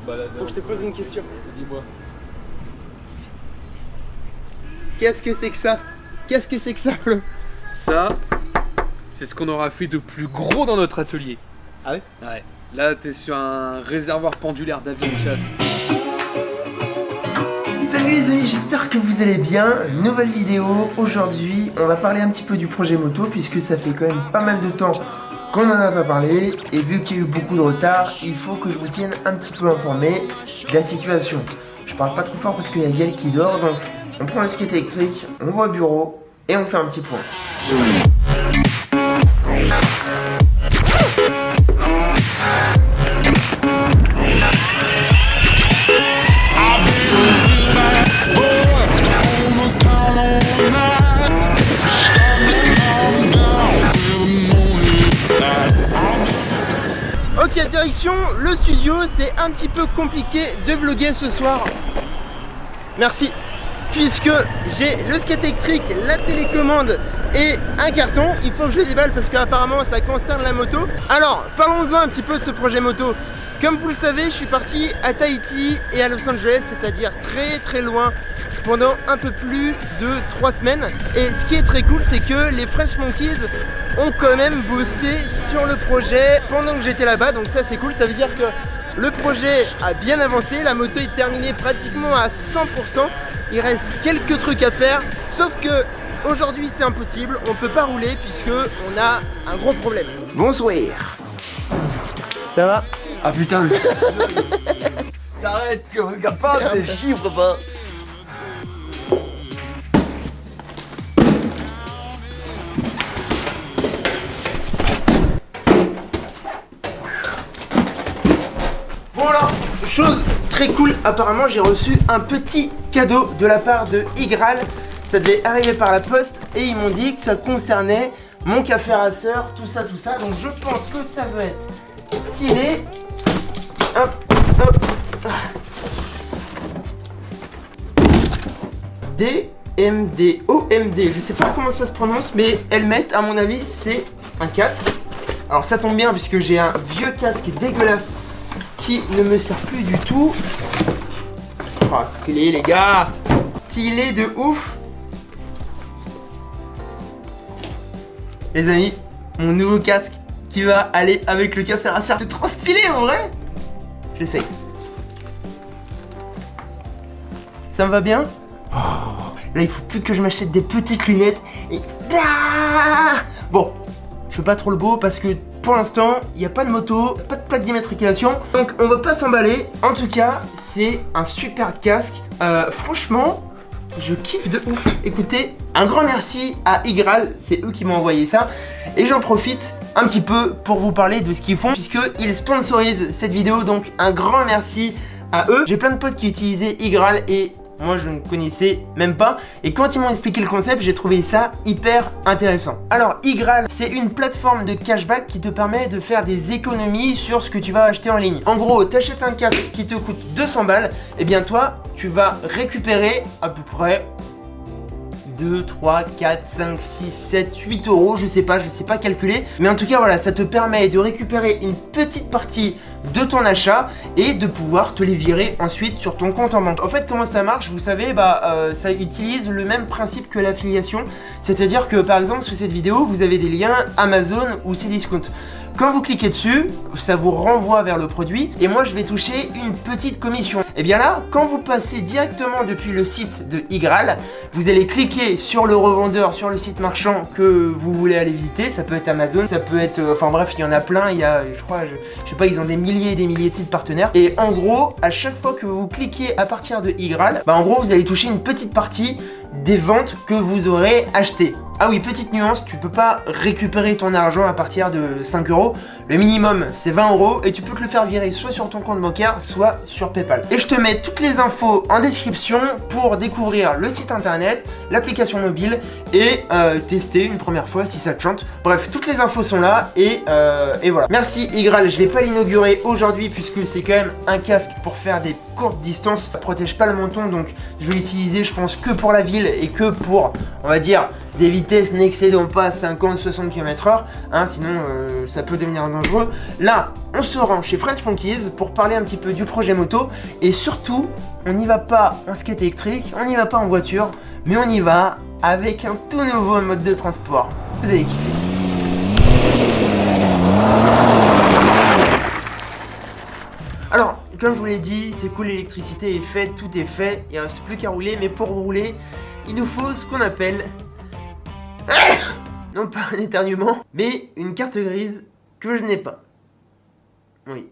Faut que je te pose une question. Dis-moi. Qu'est-ce que c'est que ça? Qu'est-ce que c'est que ça, Flo? Ça, c'est ce qu'on aura fait de plus gros dans notre atelier. Ah ouais? Ouais. Là, t'es sur un réservoir pendulaire d'avion de chasse. Salut les amis, j'espère que vous allez bien. Nouvelle vidéo. Aujourd'hui, on va parler un petit peu du projet moto puisque ça fait quand même pas mal de temps qu'on n'en a pas parlé. Et vu qu'il y a eu beaucoup de retard, il faut que je vous tienne un petit peu informé de la situation. Je parle pas trop fort parce qu'il y a Gaël qui dort, donc on prend le skate électrique, on va au bureau et on fait un petit point. Ok, direction le studio, c'est un petit peu compliqué de vlogger ce soir. Merci. Puisque j'ai le skate électrique, la télécommande et un carton. Il faut que je le déballe parce qu'apparemment ça concerne la moto. Alors, parlons-en un petit peu de ce projet moto. Comme vous le savez, je suis parti à Tahiti et à Los Angeles, c'est-à-dire très loin, pendant un peu plus de 3 semaines. Et ce qui est très cool, c'est que les French Monkeys ont quand même bossé sur le projet pendant que j'étais là-bas. Donc ça c'est cool, ça veut dire que le projet a bien avancé, la moto est terminée pratiquement à 100%. Il reste quelques trucs à faire, sauf que aujourd'hui c'est impossible, on peut pas rouler puisque on a un gros problème. Bonsoir. Ça va? Ah putain, T'arrêtes, que regarde pas ces chiffres ça. Bon alors, chose très cool, apparemment j'ai reçu un petit cadeau de la part de Igral. Ça devait arriver par la poste et ils m'ont dit que ça concernait mon café racer, tout ça. Donc je pense que ça va être stylé. Hop. DMD, OMD, je sais pas comment ça se prononce, mais Helmet, à mon avis, c'est un casque. Alors ça tombe bien puisque j'ai un vieux casque dégueulasse qui ne me sert plus du tout. Oh, stylé les gars, stylé de ouf. Les amis, mon nouveau casque qui va aller avec le café racer. C'est trop stylé en vrai. J'essaye. Ça me va bien? Oh, là il faut plus que je m'achète des petites lunettes et... Bon, je fais pas trop le beau parce que pour l'instant il n'y a pas de moto, pas de plaque d'immatriculation, donc on va pas s'emballer. En tout cas c'est un super casque, franchement je kiffe de ouf. Écoutez, un grand merci à Igral, c'est eux qui m'ont envoyé ça. Et j'en profite un petit peu pour vous parler de ce qu'ils font puisqu'ils sponsorisent cette vidéo, donc un grand merci à eux. J'ai plein de potes qui utilisaient Igral et moi je ne connaissais même pas. Et quand ils m'ont expliqué le concept, j'ai trouvé ça hyper intéressant. Alors Igral, c'est une plateforme de cashback qui te permet de faire des économies sur ce que tu vas acheter en ligne. En gros, t'achètes un casque qui te coûte 200 balles, et bien toi, tu vas récupérer à peu près 2, 3, 4, 5, 6, 7, 8 euros, je sais pas calculer. Mais en tout cas, voilà, ça te permet de récupérer une petite partie de ton achat et de pouvoir te les virer ensuite sur ton compte en banque. En fait, comment ça marche? Vous savez, ça utilise le même principe que l'affiliation. C'est-à-dire que, par exemple, sous cette vidéo, vous avez des liens Amazon ou Cdiscount. Quand vous cliquez dessus, ça vous renvoie vers le produit et moi je vais toucher une petite commission. Et bien là, quand vous passez directement depuis le site de Igral, vous allez cliquer sur le revendeur, sur le site marchand que vous voulez aller visiter. Ça peut être Amazon, ça peut être... Enfin bref, il y en a plein, il y a, je crois, je sais pas, ils ont des milliers et des milliers de sites partenaires. Et en gros, à chaque fois que vous cliquez à partir de Igral, en gros vous allez toucher une petite partie des ventes que vous aurez achetées. Ah oui, petite nuance, tu peux pas récupérer ton argent à partir de 5 euros. Le minimum, c'est 20 euros et tu peux te le faire virer soit sur ton compte bancaire, soit sur PayPal. Et je te mets toutes les infos en description pour découvrir le site internet, l'application mobile et tester une première fois si ça te chante. Bref, toutes les infos sont là et voilà. Merci Igral, je vais pas l'inaugurer aujourd'hui puisque c'est quand même un casque pour faire des courtes distances. Ça protège pas le menton, donc je vais l'utiliser je pense que pour la ville et que pour, on va dire, des vitesses n'excédant pas 50-60 km/h, hein, sinon ça peut devenir dangereux. Là, on se rend chez French Funkies pour parler un petit peu du projet moto, et surtout, on n'y va pas en skate électrique, on n'y va pas en voiture, mais on y va avec un tout nouveau mode de transport. Vous allez kiffer. Alors, comme je vous l'ai dit, c'est cool, l'électricité est faite, tout est fait, il ne reste plus qu'à rouler, mais pour rouler, il nous faut ce qu'on appelle, non pas un éternuement, mais une carte grise que je n'ai pas. Oui.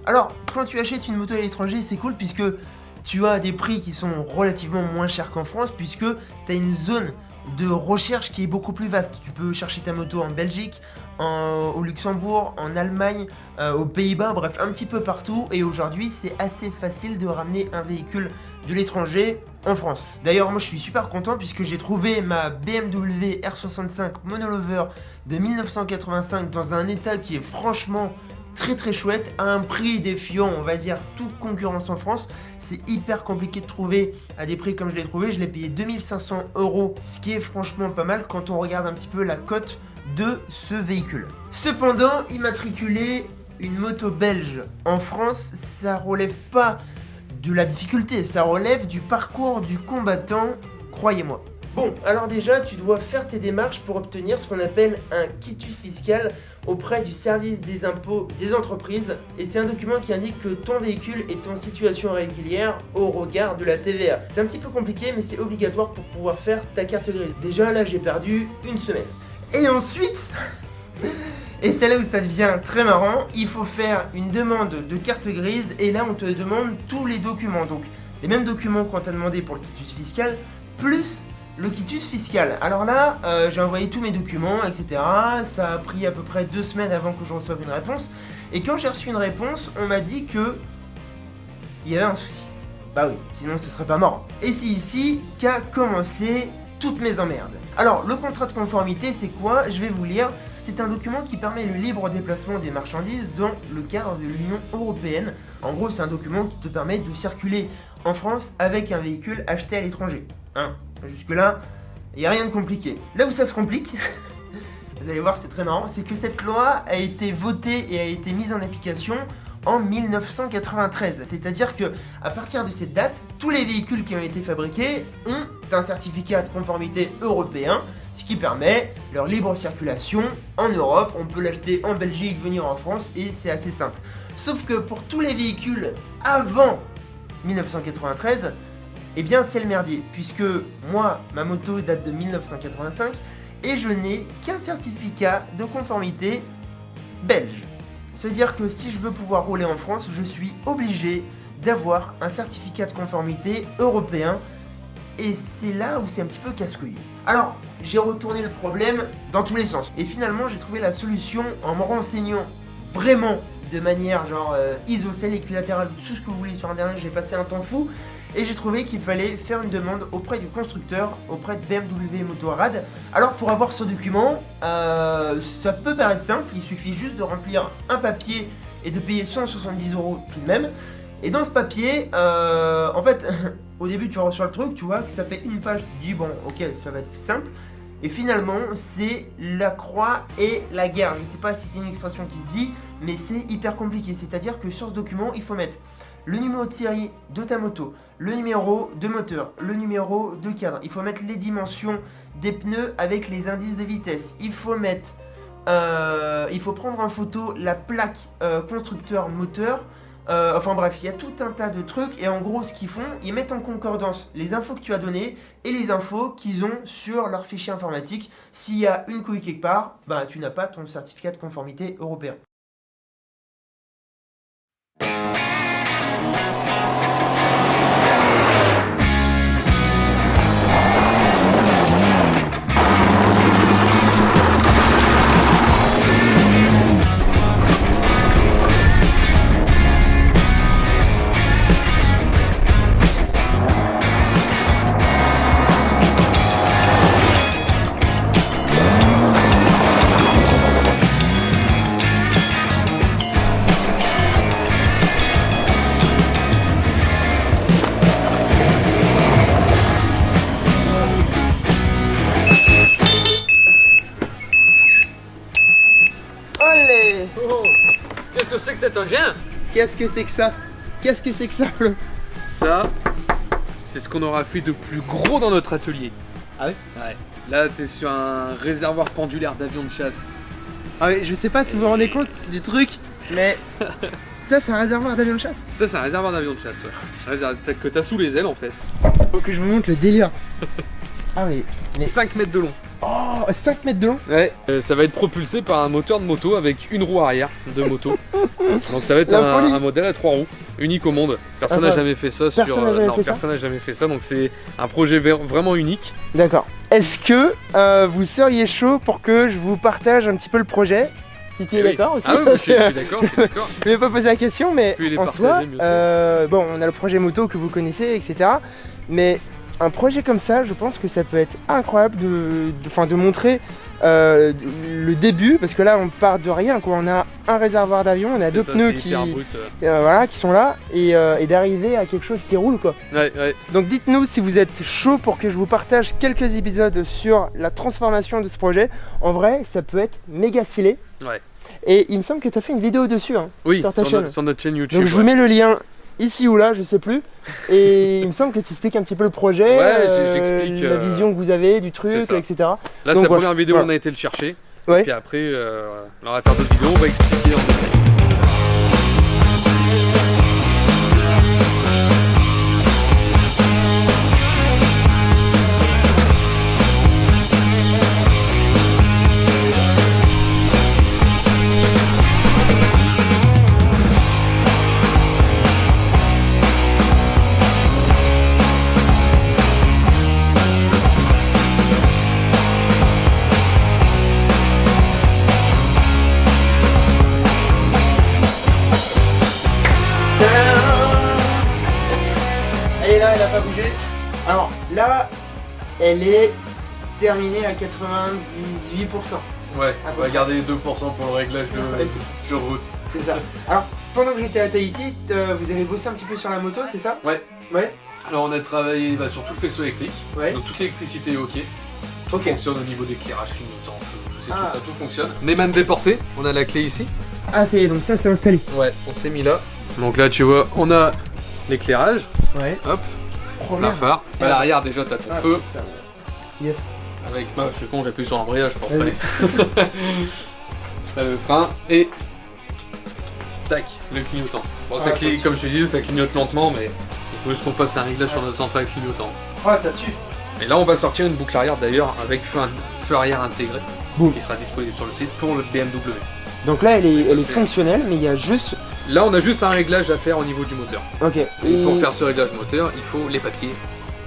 Alors, quand tu achètes une moto à l'étranger, c'est cool puisque tu as des prix qui sont relativement moins chers qu'en France, puisque tu as une zone de recherche qui est beaucoup plus vaste. Tu peux chercher ta moto en Belgique, au Luxembourg, en Allemagne, aux Pays-Bas, bref, un petit peu partout. Et aujourd'hui, c'est assez facile de ramener un véhicule de l'étranger en France. D'ailleurs, moi, je suis super content puisque j'ai trouvé ma BMW R65 Monolover de 1985 dans un état qui est franchement très très chouette, à un prix défiant, on va dire, toute concurrence en France. C'est hyper compliqué de trouver à des prix comme je l'ai trouvé. Je l'ai payé 2500 €, ce qui est franchement pas mal quand on regarde un petit peu la cote de ce véhicule. Cependant, immatriculer une moto belge en France, ça relève pas de la difficulté, ça relève du parcours du combattant, croyez-moi. Bon, alors déjà, tu dois faire tes démarches pour obtenir ce qu'on appelle un quitus fiscal auprès du service des impôts des entreprises, et c'est un document qui indique que ton véhicule est en situation régulière au regard de la TVA. C'est un petit peu compliqué, mais c'est obligatoire pour pouvoir faire ta carte grise. Déjà là, j'ai perdu une semaine. Et ensuite, et c'est là où ça devient très marrant, il faut faire une demande de carte grise, et là on te demande tous les documents, donc les mêmes documents qu'on t'a demandé pour le quitus fiscal, plus le quitus fiscal. Alors là, j'ai envoyé tous mes documents, etc. Ça a pris à peu près 2 semaines avant que je reçoive une réponse. Et quand j'ai reçu une réponse, on m'a dit que il y avait un souci. Bah oui, sinon ce serait pas mort. Et c'est ici qu'a commencé toutes mes emmerdes. Alors, le contrat de conformité, c'est quoi? Je vais vous lire. C'est un document qui permet le libre déplacement des marchandises dans le cadre de l'Union Européenne. En gros, c'est un document qui te permet de circuler en France avec un véhicule acheté à l'étranger. Hein? Jusque-là, il n'y a rien de compliqué. Là où ça se complique, vous allez voir, c'est très marrant, c'est que cette loi a été votée et a été mise en application en 1993. C'est-à-dire que à partir de cette date, tous les véhicules qui ont été fabriqués ont un certificat de conformité européen, ce qui permet leur libre circulation en Europe. On peut l'acheter en Belgique, venir en France, et c'est assez simple. Sauf que pour tous les véhicules avant 1993, eh bien c'est le merdier, puisque moi, ma moto date de 1985 et je n'ai qu'un certificat de conformité belge. C'est-à-dire que si je veux pouvoir rouler en France, je suis obligé d'avoir un certificat de conformité européen, et c'est là où c'est un petit peu casse-couille. Alors, j'ai retourné le problème dans tous les sens, et finalement j'ai trouvé la solution en me renseignant vraiment de manière genre isocèle, équilatérale, tout ce que vous voulez sur internet. J'ai passé un temps fou. Et j'ai trouvé qu'il fallait faire une demande auprès du constructeur, auprès de BMW Motorrad. Alors pour avoir ce document, ça peut paraître simple, il suffit juste de remplir un papier et de payer 170 € tout de même. Et dans ce papier, en fait, au début tu reçois le truc, tu vois que ça fait une page, tu te dis bon ok, ça va être simple. Et finalement, c'est la croix et la guerre. Je sais pas si c'est une expression qui se dit, mais c'est hyper compliqué. C'est-à-dire que sur ce document, il faut mettre le numéro de série de ta moto, le numéro de moteur, le numéro de cadre. Il faut mettre les dimensions des pneus avec les indices de vitesse. Il faut mettre, il faut prendre en photo la plaque constructeur moteur. Enfin bref, il y a tout un tas de trucs, et en gros ce qu'ils font, ils mettent en concordance les infos que tu as données et les infos qu'ils ont sur leur fichier informatique. S'il y a une couille quelque part, bah tu n'as pas ton certificat de conformité européen. ton chien. Qu'est-ce que c'est que ça? Qu'est-ce que c'est que ça, Flo? Ça, c'est ce qu'on aura fait de plus gros dans notre atelier. Ah ouais? Ouais. Là, t'es sur un réservoir pendulaire d'avions de chasse. Ah ouais, je sais pas si vous vous rendez compte du truc, mais ça c'est un réservoir d'avion de chasse. Ça, c'est un réservoir d'avions de chasse, ouais. Un réservoir que t'as sous les ailes en fait. Faut que je vous montre le délire. Ah oui, mais 5 mètres de long. oh, 5 mètres de long. Ouais. Ça va être propulsé par un moteur de moto avec une roue arrière de moto. Donc ça va être La folie. un modèle à 3 roues, unique au monde. Personne n'a D'accord. jamais fait ça Personne sur. n'a jamais Non, fait ça personne n'a jamais fait ça. Donc c'est un projet vraiment unique. D'accord. Est-ce que vous seriez chaud pour que je vous partage un petit peu le projet? Si tu es Eh oui. d'accord aussi. Ah oui, je suis d'accord, je suis d'accord. Je vais pas poser la question, mais Plus il est en partagé, soi, mieux c'est. bon, on a le projet moto que vous connaissez, etc. Mais un projet comme ça, je pense que ça peut être incroyable de montrer le début, parce que là, on part de rien, quoi. On a un réservoir d'avion, on a C'est deux ça, pneus c'est qui, hyper brut. voilà, qui sont là, et d'arriver à quelque chose qui roule, quoi. Ouais, ouais. Donc dites-nous si vous êtes chaud pour que je vous partage quelques épisodes sur la transformation de ce projet. En vrai, ça peut être méga stylé. Ouais. Et il me semble que tu as fait une vidéo dessus, hein, Oui, sur ta chaîne. sur notre chaîne YouTube. Donc je vous mets le lien ici ou là, je sais plus. Et il me semble que tu expliques un petit peu le projet, Ouais, j'explique, la vision que vous avez du truc, c'est ça. etc. Là, Donc, c'est la bref, première vidéo, voilà. on a été le chercher. Ouais. Puis après, on va faire d'autres vidéos, on va expliquer en détail. Elle est là, elle n'a pas bougé. Alors là, elle est terminée à 98%. Ouais, Ah, on va garder 2% pour le réglage Ouais, sur route. C'est ça. Alors, pendant que j'étais à Tahiti, vous avez bossé un petit peu sur la moto, c'est ça? Ouais. Ouais. Alors, on a travaillé sur tout le faisceau électrique. Ouais. Donc, toute l'électricité est OK. Tout Ok. fonctionne au niveau d'éclairage, clignotant, feu, c'est Ah. tout fonctionne. Mais même déporté, on a la clé ici. Ah, donc ça, c'est installé. Ouais, on s'est mis là. Donc là, tu vois, on a l'éclairage. Ouais. Hop, Oh, la merde. phare. À l'arrière, déjà, t'as ton Ah, feu. putain. Yes. Avec, je suis con, j'appuie sur l'embrayage pour Vas-y. freiner. Là, le frein et tac, le clignotant. Bon, Ah, ça tue. comme je te disais, ça clignote lentement, mais il faut juste qu'on fasse un réglage sur notre centrale clignotant. Ah, ça tue. Et là, on va sortir une boucle arrière d'ailleurs avec feu arrière intégré Boum. qui sera disponible sur le site pour le BMW. Donc là, elle est C'est- fonctionnelle, mais il y a juste. Là, on a juste un réglage à faire au niveau du moteur. Ok. Et pour faire ce réglage moteur, il faut les papiers,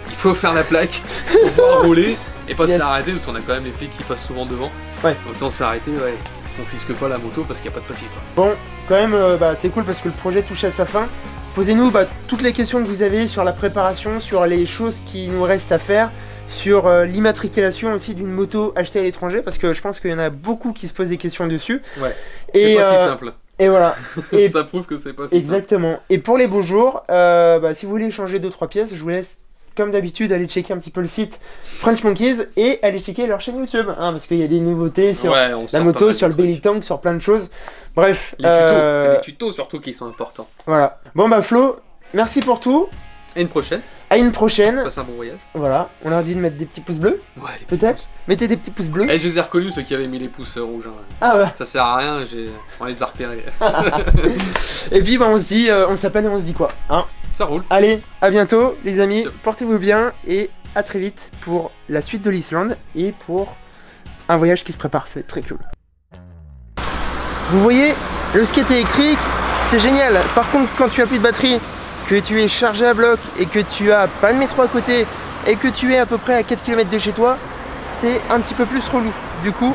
il faut faire la plaque pour pouvoir rouler et pas se Yes. faire arrêter parce qu'on a quand même les flics qui passent souvent devant. Ouais. Donc si on se fait arrêter, ouais, on confisque pas la moto parce qu'il n'y a pas de papier quoi. Bon, quand même, c'est cool parce que le projet touche à sa fin. Posez-nous toutes les questions que vous avez sur la préparation, sur les choses qui nous restent à faire, sur l'immatriculation aussi d'une moto achetée à l'étranger, parce que je pense qu'il y en a beaucoup qui se posent des questions dessus. Ouais. C'est Et, pas si simple. et voilà. Et Ça prouve que c'est pas si simple. exactement. Et pour les beaux jours, si vous voulez changer 2-3 pièces, je vous laisse, comme d'habitude, aller checker un petit peu le site French Monkeys et aller checker leur chaîne YouTube, hein, parce qu'il y a des nouveautés sur Ouais, on la sort pas moto, mal sur de le belly trucs. tank, sur plein de choses. Bref, Les tutos, c'est les tutos surtout qui sont importants. voilà. Bon bah Flo, merci pour tout. Et une prochaine, À une prochaine. passe un bon voyage. Voilà, on leur dit de mettre des petits pouces bleus, Ouais, les petits peut-être. pouces. Mettez des petits pouces bleus. Eh, je les ai reconnus ceux qui avaient mis les pouces rouges. Hein. Ah ouais. Ça sert à rien, on les a repérés. Et puis bah on se dit, on s'appelle et on se dit quoi, hein. Ça roule. Allez, à bientôt les amis, Ciao. portez-vous bien et à très vite pour la suite de l'Islande et pour un voyage qui se prépare, ça va être très cool. Vous voyez, le skate électrique, c'est génial. Par contre, quand tu as plus de batterie, que tu es chargé à bloc et que tu as pas de métro à côté et que tu es à peu près à 4 km de chez toi, c'est un petit peu plus relou. Du coup,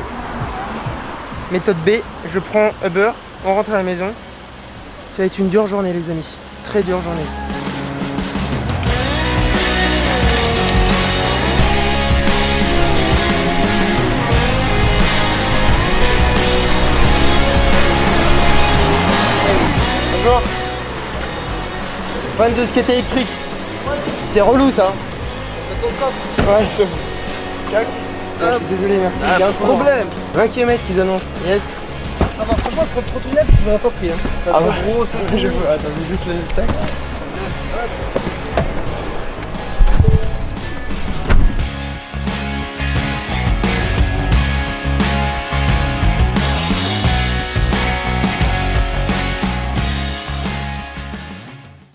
méthode B, je prends Uber, on rentre à la maison. Ça va être une dure journée les amis, très dure journée. Bonjour. Fan de skate électrique. C'est relou ça. Ouais, je... Je suis désolé, merci. Il y a un problème. 20 km qu'ils annoncent. Yes. Ça va, franchement, sur le trottinette, je vous aurais pas pris. Hein. Ah ouais. Gros, c'est gros. Attends, je vais laisser le sac.